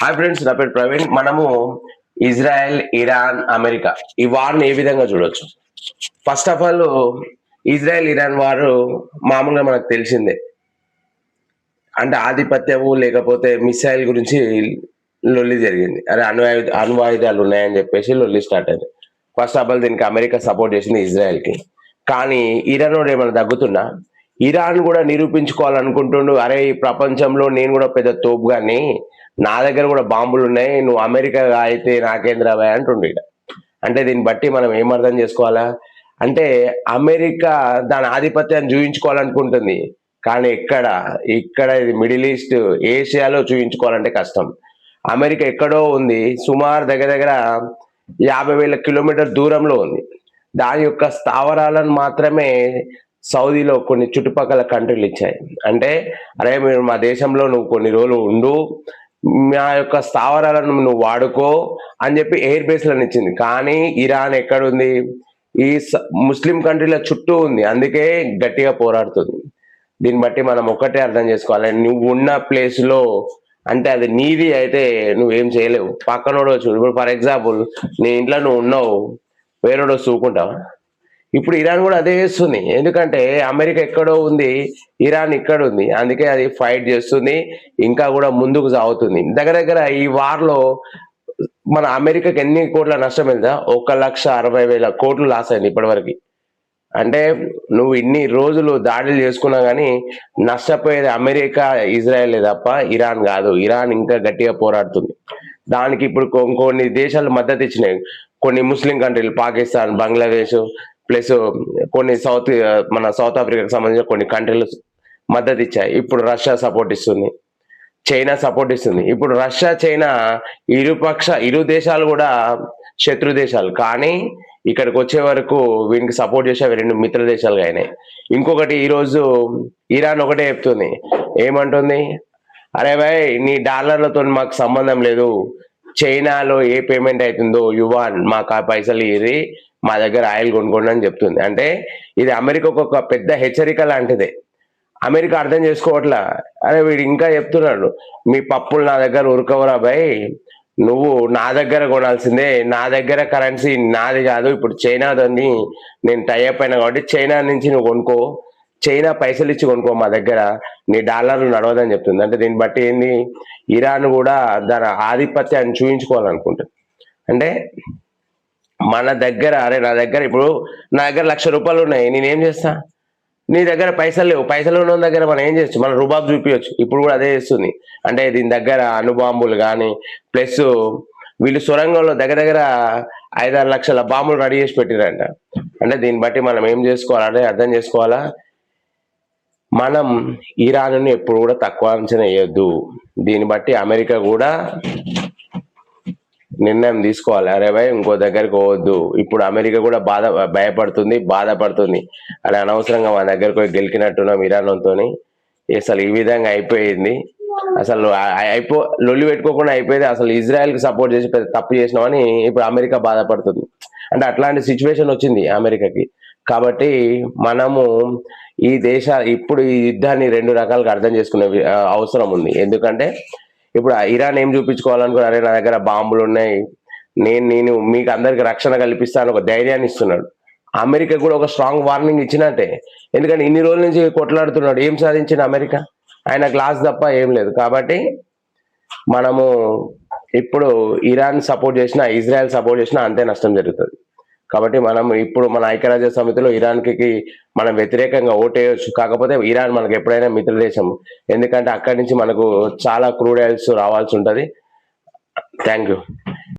Hi friends, నా పేరు ప్రవీణ్. మనము ఇజ్రాయెల్, ఇరాన్, అమెరికా ఈ వార్ని ఏ విధంగా చూడొచ్చు? First of all, Israel Iran వారు మామూలుగా మనకు తెలిసిందే. అంటే ఆధిపత్యము లేకపోతే మిసైల్ గురించి లొల్లి జరిగింది. అరే అణ్వాయుధాలు ఉన్నాయని చెప్పేసి లొల్లి స్టార్ట్ అయింది. ఫస్ట్ ఆఫ్ ఆల్ దీనికి అమెరికా సపోర్ట్ చేసింది ఇజ్రాయెల్కి. కానీ ఇరాన్ వాడు ఏమైనా తగ్గుతున్నా? ఇరాన్ కూడా నిరూపించుకోవాలనుకుంటుండు. అరే ఈ ప్రపంచంలో నేను కూడా పెద్ద తోపు కానీ నా దగ్గర కూడా బాంబులు ఉన్నాయి, నువ్వు అమెరికా అయితే నాకేంద్రా భయ్ అంటుండు ఇక. అంటే దీన్ని బట్టి మనం ఏం అర్థం చేసుకోవాలా అంటే, అమెరికా దాని ఆధిపత్యాన్ని చూపించుకోవాలనుకుంటుంది. కానీ ఇక్కడ ఇది మిడిల్ ఈస్ట్, ఏషియాలో చూపించుకోవాలంటే కష్టం. అమెరికా ఎక్కడో ఉంది, సుమారు దగ్గర దగ్గర 50,000 కిలోమీటర్ దూరంలో ఉంది. దాని యొక్క స్థావరాలను మాత్రమే సౌదీలో కొన్ని చుట్టుపక్కల కంట్రీలు ఇచ్చాయి. అంటే అరే మీరు మా దేశంలో నువ్వు కొన్ని రోజులు ఉండు, మా యొక్క స్థావరాలను నువ్వు వాడుకో అని చెప్పి ఎయిర్ బేస్లను ఇచ్చింది. కానీ ఇరాన్ ఎక్కడుంది? ఈ ముస్లిం కంట్రీల చుట్టూ ఉంది, అందుకే గట్టిగా పోరాడుతుంది. దీన్ని బట్టి మనం ఒక్కటే అర్థం చేసుకోవాలి, నువ్వు ఉన్న ప్లేస్లో అంటే అది నీది అయితే నువ్వేం చేయలేవు. పక్కనోడు చూడు, ఇప్పుడు ఫర్ ఎగ్జాంపుల్ నీ ఇంట్లో నువ్వు ఉన్నావు, వేరేడో చూకుంటావా? ఇప్పుడు ఇరాన్ కూడా అదే చేస్తుంది. ఎందుకంటే అమెరికా ఎక్కడో ఉంది, ఇరాన్ ఇక్కడ ఉంది, అందుకే అది ఫైట్ చేస్తుంది, ఇంకా కూడా ముందుకు సాగుతుంది. దగ్గర దగ్గర ఈ వార్లో మన అమెరికాకి ఎన్ని కోట్ల నష్టం అయిందా? 1,60,000 కోట్లు లాస్ అయింది ఇప్పటివరకు. అంటే నువ్వు ఇన్ని రోజులు దాడులు చేసుకున్నా కానీ నష్టపోయేది అమెరికా, ఇజ్రాయెల్ తప్ప ఇరాన్ కాదు. ఇరాన్ ఇంకా గట్టిగా పోరాడుతుంది. దానికి ఇప్పుడు కొన్ని దేశాలు మద్దతు ఇచ్చినాయి. కొన్ని ముస్లిం కంట్రీలు, పాకిస్తాన్, బంగ్లాదేశ్, ప్లస్ కొన్ని మన సౌత్ ఆఫ్రికాకి సంబంధించిన కొన్ని కంట్రీలు మద్దతు ఇచ్చాయి. ఇప్పుడు రష్యా సపోర్ట్ ఇస్తుంది, చైనా సపోర్ట్ ఇస్తుంది. ఇప్పుడు రష్యా, చైనా ఇరు దేశాలు కూడా శత్రు దేశాలు. కానీ ఇక్కడికి వచ్చే వరకు వీనికి సపోర్ట్ చేసే అవి రెండు మిత్ర దేశాలుగా అయినాయి. ఇంకొకటి, ఈరోజు ఇరాన్ ఒకటే చెప్తుంది, ఏమంటుంది? అరే భాయ్, నీ డాలర్లతో మాకు సంబంధం లేదు, చైనాలో ఏ పేమెంట్ అవుతుందో యువాన్ మాకు ఆ పైసలు ఇరి, మా దగ్గర ఆయిల్ కొనుక్కోండి అని చెప్తుంది. అంటే ఇది అమెరికాకు ఒక పెద్ద హెచ్చరిక లాంటిదే. అమెరికా అర్థం చేసుకోవట్లా. అరే వీడు ఇంకా చెప్తున్నాడు, మీ పప్పులు నా దగ్గర ఉరకవరా భయ్, నువ్వు నా దగ్గర కొనాల్సిందే, నా దగ్గర కరెన్సీ నాది కాదు, ఇప్పుడు చైనాదని నేను టైఅప్ అయినా కాబట్టి చైనా నుంచి నువ్వు కొనుక్కో, చైనా పైసలు ఇచ్చి కొనుక్కో, మా దగ్గర నీ డాలర్లు నడవదని చెప్తుంది. అంటే దీన్ని బట్టి ఏంది, ఇరాన్ కూడా దాని ఆధిపత్యాన్ని చూపించుకోవాలనుకుంటుంది. అంటే మన దగ్గర, అరే నా దగ్గర ఇప్పుడు నా దగ్గర 1,00,000 రూపాయలు ఉన్నాయి, నేనేం చేస్తా? నీ దగ్గర పైసలు లేవు, పైసలు ఉన్న దగ్గర మనం ఏం చేయొచ్చు? మన రుబాబ్ చూపించచ్చు. ఇప్పుడు కూడా అదే చేస్తుంది. అంటే దీని దగ్గర అణుబాంబులు కానీ, ప్లస్ వీళ్ళు సొరంగంలో దగ్గర దగ్గర 5-6 లక్షల బాంబులు రెడీ చేసి పెట్టిరంట. అంటే దీన్ని బట్టి మనం ఏం చేసుకోవాలంటే అర్థం చేసుకోవాలా, మనం ఇరాన్ ఎప్పుడు కూడా తక్కువ అంచనా వేయొద్దు. దీన్ని బట్టి అమెరికా కూడా నిర్ణయం తీసుకోవాలి, అరే భయ్ ఇంకో దగ్గరికి పోవద్దు. ఇప్పుడు అమెరికా కూడా భయపడుతుంది, బాధపడుతుంది. అని అనవసరంగా మన దగ్గరకు పోయి గెలికినట్టున్నాం ఇరాన్తో. అసలు ఈ విధంగా అయిపోయింది. అసలు లొల్లి పెట్టుకోకుండా అయిపోయింది. అసలు ఇజ్రాయెల్కి సపోర్ట్ చేసి పెద్ద తప్పు చేసినామని ఇప్పుడు అమెరికా బాధపడుతుంది. అంటే అట్లాంటి సిచ్యువేషన్ వచ్చింది అమెరికాకి. కాబట్టి మనము ఇప్పుడు ఈ యుద్ధాన్ని 2 రకాలుగా అర్థం చేసుకునే అవసరం ఉంది. ఎందుకంటే ఇప్పుడు ఇరాన్ ఏం చూపించుకోవాలనుకో, అరే నా దగ్గర బాంబులు ఉన్నాయి, నేను మీకు అందరికి రక్షణ కల్పిస్తాను ఒక ధైర్యాన్ని ఇస్తున్నాడు. అమెరికా కూడా ఒక స్ట్రాంగ్ వార్నింగ్ ఇచ్చినట్టే. ఎందుకంటే ఇన్ని రోజుల నుంచి కొట్లాడుతున్నాడు, ఏం సాధించిన అమెరికా? ఆయన గ్లాస్ తప్ప ఏం లేదు. కాబట్టి మనము ఇప్పుడు ఇరాన్ సపోర్ట్ చేసినా, ఇజ్రాయెల్ సపోర్ట్ చేసినా అంతే నష్టం జరుగుతుంది. కాబట్టి మనం ఇప్పుడు మన ఐక్యరాజ్య సమితిలో ఇరాన్కి మనం వ్యతిరేకంగా ఓటేయచ్చు. కాకపోతే ఇరాన్ మనకు ఎప్పుడైనా మిత్ర దేశం. ఎందుకంటే అక్కడి నుంచి మనకు చాలా క్రూడ్ ఆయిల్స్ రావాల్సి ఉంటుంది. Thank you.